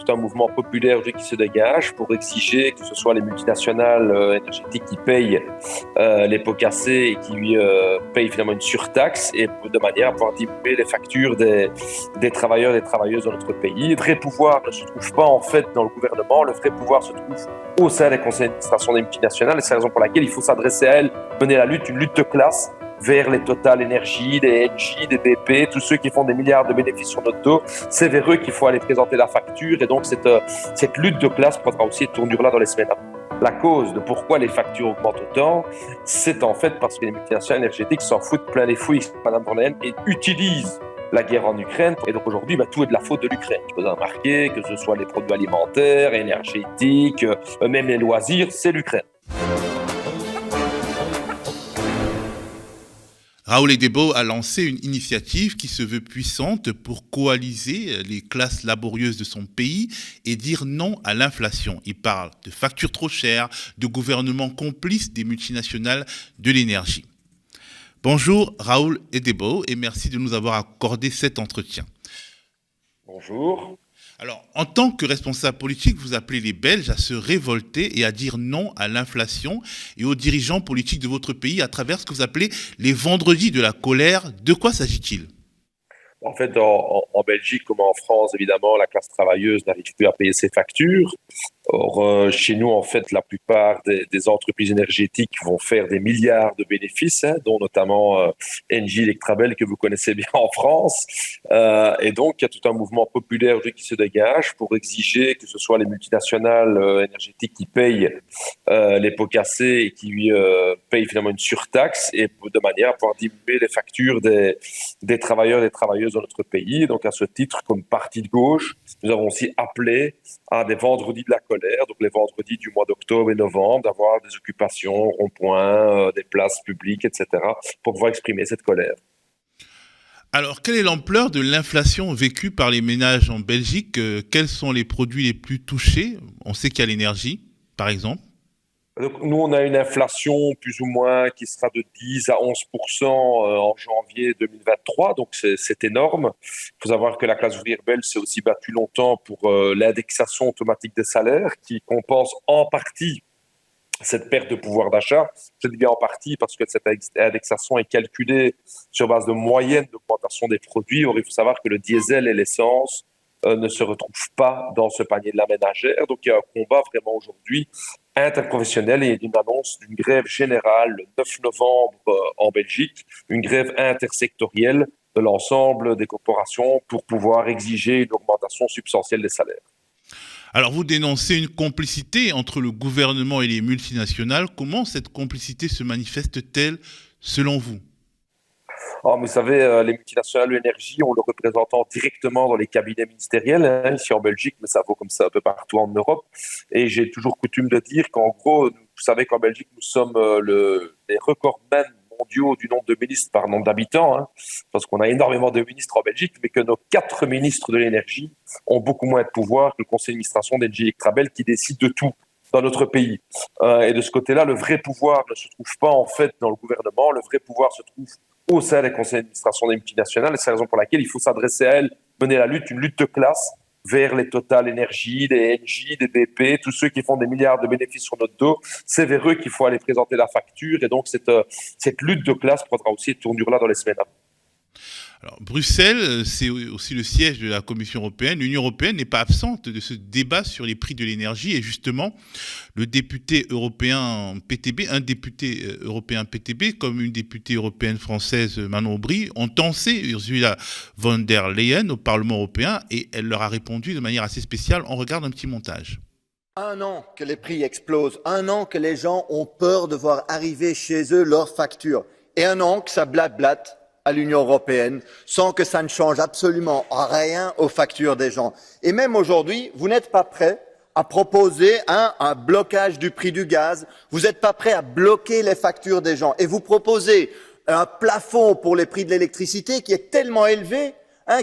tout un mouvement populaire aujourd'hui qui se dégage pour exiger que ce soit les multinationales énergétiques qui payent les pots cassés et qui payent finalement une surtaxe et de manière à pouvoir diminuer les factures des travailleurs et des travailleuses dans notre pays. Le vrai pouvoir ne se trouve pas en fait dans le gouvernement, le vrai pouvoir se trouve au sein des conseils d'administration des multinationales et c'est la raison pour laquelle il faut s'adresser à elles, mener la lutte, une lutte de classe vers les Total Energy, des Engie, des BP, tous ceux qui font des milliards de bénéfices sur notre dos. C'est vers eux qu'il faut aller présenter la facture. Et donc, cette lutte de classe prendra aussi cette tournure-là dans les semaines à venir. La cause de pourquoi les factures augmentent autant, c'est en fait parce que les multinationales énergétiques s'en foutent plein les fouilles, Madame von der Leyen, et utilisent la guerre en Ukraine. Et donc aujourd'hui, tout est de la faute de l'Ukraine. Vous avez remarqué que ce soit les produits alimentaires, énergétiques, même les loisirs, c'est l'Ukraine. Raoul Edebo a lancé une initiative qui se veut puissante pour coaliser les classes laborieuses de son pays et dire non à l'inflation. Il parle de factures trop chères, de gouvernements complices des multinationales de l'énergie. Bonjour Raoul Edebo et merci de nous avoir accordé cet entretien. Bonjour. Alors, en tant que responsable politique, vous appelez les Belges à se révolter et à dire non à l'inflation et aux dirigeants politiques de votre pays à travers ce que vous appelez les vendredis de la colère. De quoi s'agit-il ? En fait, en Belgique comme en France, évidemment, la classe travailleuse n'arrive plus à payer ses factures. Or, chez nous, en fait, la plupart des entreprises énergétiques vont faire des milliards de bénéfices, dont notamment Engie, Electrabel, que vous connaissez bien en France. Et donc, il y a tout un mouvement populaire qui se dégage pour exiger que ce soit les multinationales énergétiques qui payent les pots cassés et qui payent finalement une surtaxe et de manière à pouvoir diminuer les factures des travailleurs et des travailleuses dans notre pays. Donc, à ce titre, comme parti de gauche, nous avons aussi appelé à des vendredis de la colère, donc les vendredis du mois d'octobre et novembre, d'avoir des occupations, ronds-points, des places publiques, etc., pour pouvoir exprimer cette colère. Alors, quelle est l'ampleur de l'inflation vécue par les ménages en Belgique ? Quels sont les produits les plus touchés ? On sait qu'il y a l'énergie, par exemple. Donc, nous, on a une inflation plus ou moins qui sera de 10 à 11% en janvier 2023, donc c'est énorme. Il faut savoir que la classe ouvrière belge s'est aussi battue longtemps pour l'indexation automatique des salaires qui compense en partie cette perte de pouvoir d'achat. Je dis bien en partie parce que cette indexation est calculée sur base de moyenne d'augmentation des produits. Or, il faut savoir que le diesel et l'essence ne se retrouvent pas dans ce panier de la ménagère. Donc, il y a un combat vraiment aujourd'hui interprofessionnel et une annonce d'une grève générale le 9 novembre en Belgique, une grève intersectorielle de l'ensemble des corporations pour pouvoir exiger une augmentation substantielle des salaires. Alors, vous dénoncez une complicité entre le gouvernement et les multinationales. Comment cette complicité se manifeste-t-elle selon vous ? Vous savez, les multinationales de l'énergie ont le représentant directement dans les cabinets ministériels, ici en Belgique, mais ça vaut comme ça un peu partout en Europe. Et j'ai toujours coutume de dire qu'en gros, vous savez qu'en Belgique, nous sommes les recordmen mondiaux du nombre de ministres par nombre d'habitants, parce qu'on a énormément de ministres en Belgique, mais que nos 4 ministres de l'énergie ont beaucoup moins de pouvoir que le conseil d'administration d'Engie Electrabel qui décide de tout dans notre pays. Et de ce côté-là, le vrai pouvoir ne se trouve pas en fait dans le gouvernement, le vrai pouvoir se trouve au sein des conseils d'administration des multinationales. Et c'est la raison pour laquelle il faut s'adresser à elles, mener la lutte, une lutte de classe vers les Total Energy, des Engie, des BP, tous ceux qui font des milliards de bénéfices sur notre dos. C'est vers eux qu'il faut aller présenter la facture. Et donc, cette lutte de classe prendra aussi cette tournure-là dans les semaines à venir. Alors, Bruxelles, c'est aussi le siège de la Commission européenne. L'Union européenne n'est pas absente de ce débat sur les prix de l'énergie. Et justement, le député européen PTB, un député européen PTB, comme une députée européenne française, Manon Aubry, ont tensé Ursula von der Leyen au Parlement européen et elle leur a répondu de manière assez spéciale. On regarde un petit montage. 1 an que les prix explosent, 1 an que les gens ont peur de voir arriver chez eux leurs factures et 1 an que ça blablate à l'Union européenne sans que ça ne change absolument rien aux factures des gens. Et même aujourd'hui, vous n'êtes pas prêts à proposer un blocage du prix du gaz, vous n'êtes pas prêts à bloquer les factures des gens et vous proposez un plafond pour les prix de l'électricité qui est tellement élevé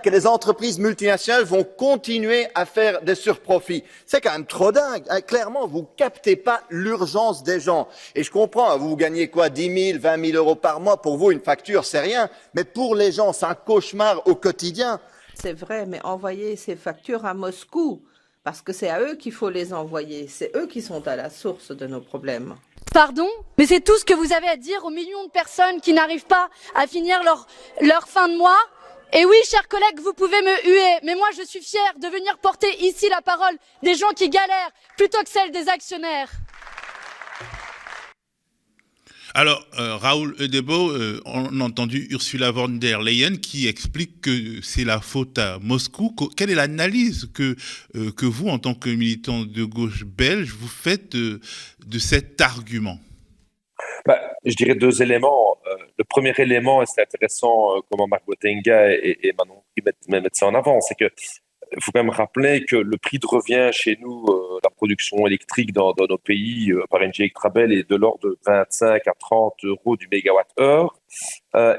que les entreprises multinationales vont continuer à faire des surprofits. C'est quand même trop dingue. Clairement, vous ne captez pas l'urgence des gens. Et je comprends, vous gagnez quoi, 10 000, 20 000 euros par mois. Pour vous, une facture, c'est rien. Mais pour les gens, c'est un cauchemar au quotidien. C'est vrai, mais envoyer ces factures à Moscou, parce que c'est à eux qu'il faut les envoyer. C'est eux qui sont à la source de nos problèmes. Pardon, mais c'est tout ce que vous avez à dire aux millions de personnes qui n'arrivent pas à finir leur fin de mois? Et oui, chers collègues, vous pouvez me huer, mais moi je suis fière de venir porter ici la parole des gens qui galèrent plutôt que celle des actionnaires. Alors, Raoul Edebo, on a entendu Ursula von der Leyen qui explique que c'est la faute à Moscou. Quelle est l'analyse que vous, en tant que militant de gauche belge, vous faites de cet argument? Je dirais deux éléments. Le premier élément, et c'est intéressant comment Marc Botenga et Manon mettent ça en avant, c'est que il faut quand même rappeler que le prix de revient chez nous, la production électrique dans nos pays par Engie Electrabel est de l'ordre de 25 à 30 euros du mégawatt-heure.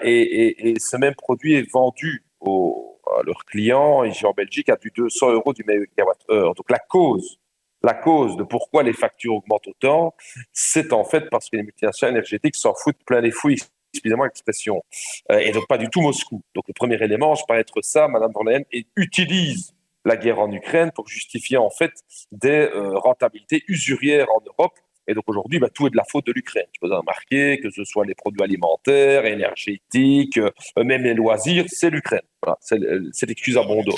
Et ce même produit est vendu à leurs clients ici en Belgique à du 200 euros du mégawatt-heure. Donc la cause de pourquoi les factures augmentent autant, c'est en fait parce que les multinationales énergétiques s'en foutent plein les fouilles, excusez-moi l'expression, et donc pas du tout Moscou. Donc le premier élément, je paraît être ça, Madame von der Leyen utilise la guerre en Ukraine pour justifier en fait des rentabilités usurières en Europe. Et donc aujourd'hui, tout est de la faute de l'Ukraine. Tu peux remarquer que ce soit les produits alimentaires, énergétiques, même les loisirs, c'est l'Ukraine. Voilà, c'est l'excuse à bon dos.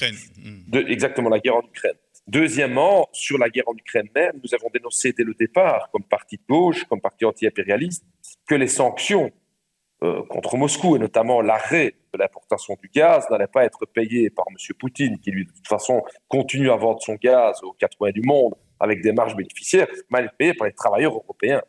Exactement, la guerre en Ukraine. Deuxièmement, sur la guerre en Ukraine même, nous avons dénoncé dès le départ, comme parti de gauche, comme parti anti-impérialiste, que les sanctions contre Moscou, et notamment l'arrêt de l'importation du gaz, n'allait pas être payé par M. Poutine, qui lui, de toute façon, continue à vendre son gaz aux quatre coins du monde avec des marges bénéficiaires, mais elle est payée par les travailleurs européens.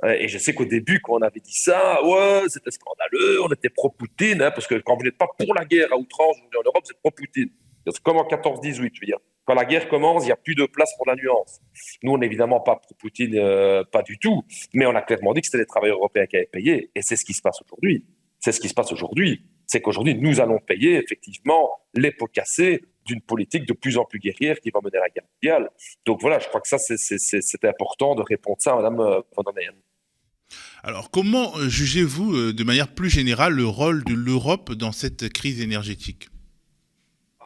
Et je sais qu'au début, quand on avait dit ça, ouais, c'était scandaleux, on était pro-Poutine, parce que quand vous n'êtes pas pour la guerre à outrance en Europe, vous êtes pro-Poutine. C'est comme en 14-18, je veux dire. Quand la guerre commence, il n'y a plus de place pour la nuance. Nous, on n'est évidemment pas pro-Poutine, pas du tout, mais on a clairement dit que c'était les travailleurs européens qui avaient payé, et c'est ce qui se passe aujourd'hui. C'est qu'aujourd'hui, nous allons payer effectivement les pots cassés d'une politique de plus en plus guerrière qui va mener à la guerre mondiale. Donc voilà, je crois que ça, c'est important de répondre ça à Mme von der Leyen. Alors, comment jugez-vous de manière plus générale le rôle de l'Europe dans cette crise énergétique ?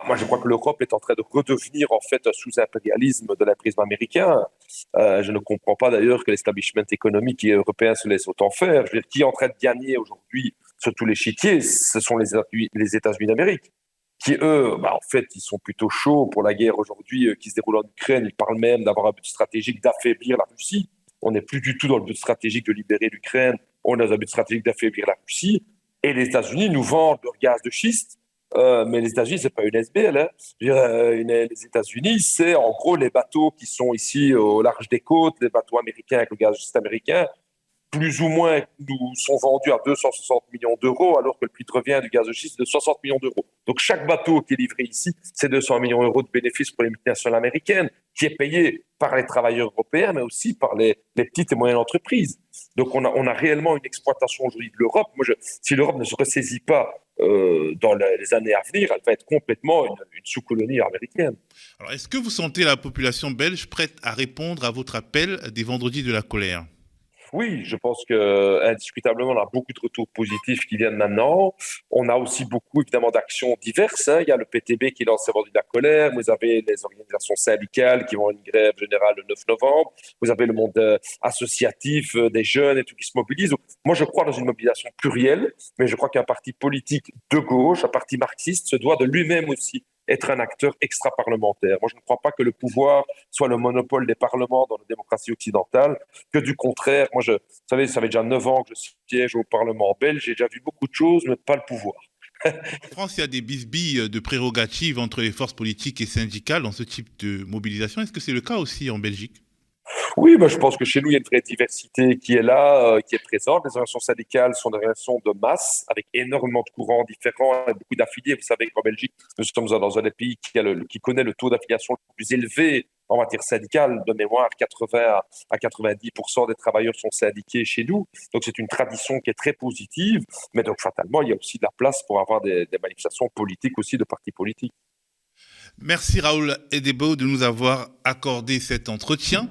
Moi, je crois que l'Europe est en train de redevenir en fait sous impérialisme de l'impérialisme américain. Je ne comprends pas d'ailleurs que l'establishment économique européen se laisse autant faire. Je veux dire, qui est en train de gagner aujourd'hui sur tous les chiquiers, ce sont les États-Unis d'Amérique, qui eux, en fait, ils sont plutôt chauds pour la guerre aujourd'hui qui se déroule en Ukraine. Ils parlent même d'avoir un but stratégique d'affaiblir la Russie. On n'est plus du tout dans le but stratégique de libérer l'Ukraine. On a un but stratégique d'affaiblir la Russie. Et les États-Unis nous vendent leur gaz de schiste. Mais les États-Unis, c'est pas une SBL. Hein. Les États-Unis, c'est en gros les bateaux qui sont ici au large des côtes, les bateaux américains avec le gaz de schiste américain, plus ou moins nous sont vendus à 260 millions d'euros, alors que le prix de revient du gaz de schiste est de 60 millions d'euros. Donc chaque bateau qui est livré ici, c'est 200 millions d'euros de bénéfices pour les multinationales américaines, qui est payé par les travailleurs européens, mais aussi par les petites et moyennes entreprises. Donc on a réellement une exploitation aujourd'hui de l'Europe. Si l'Europe ne se ressaisit pas dans les années à venir, elle va être complètement une sous-colonie américaine. Alors, est-ce que vous sentez la population belge prête à répondre à votre appel des vendredis de la colère ? Oui, je pense qu'indiscutablement, on a beaucoup de retours positifs qui viennent maintenant. On a aussi beaucoup, évidemment, d'actions diverses. Hein. Il y a le PTB qui lance ses vendredis de la colère. Vous avez les organisations syndicales qui vont à une grève générale le 9 novembre. Vous avez le monde associatif des jeunes et tout qui se mobilise. Donc, moi, je crois dans une mobilisation plurielle, mais je crois qu'un parti politique de gauche, un parti marxiste, se doit de lui-même aussi être un acteur extra-parlementaire. Moi, je ne crois pas que le pouvoir soit le monopole des parlements dans la démocratie occidentale, que du contraire. Moi, vous savez, ça fait déjà 9 ans que je siège au Parlement belge, j'ai déjà vu beaucoup de choses, mais pas le pouvoir. En France, il y a des bisbilles de prérogatives entre les forces politiques et syndicales dans ce type de mobilisation. Est-ce que c'est le cas aussi en Belgique ? Oui, je pense que chez nous, il y a une vraie diversité qui est là, qui est présente. Les organisations syndicales sont des organisations de masse, avec énormément de courants différents et beaucoup d'affiliés. Vous savez qu'en Belgique, nous sommes dans un des pays qui connaît le taux d'affiliation le plus élevé en matière syndicale. De mémoire, 80 à 90% des travailleurs sont syndiqués chez nous. Donc, c'est une tradition qui est très positive. Mais donc, fatalement, il y a aussi de la place pour avoir des manifestations politiques aussi, de partis politiques. Merci Raoul Edebo de nous avoir accordé cet entretien.